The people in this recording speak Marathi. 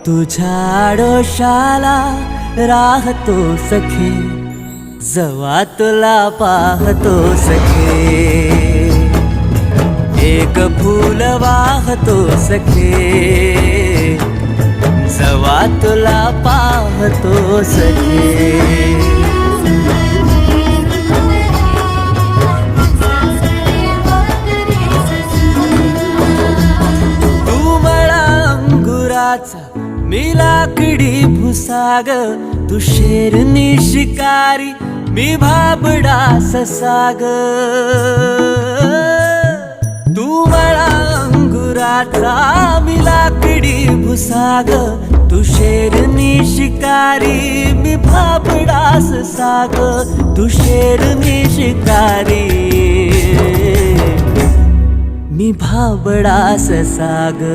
तुझ्या आडोशाला राहतो सखे, जवा तुला पाहतो सखे. एक फूल वाहतो सखे, जवा तुला पाहतो सखे. मी लाकडी भुसाग, तू शेरनी शिकारी, मी भाबडा ससाग. तू मला अंगुराचा, मी लाकडी भुसाग, तू शेरनी शिकारी, मी भाबडा ससाग. तू शेरनी शिकारी, मी भाबडा ससाग.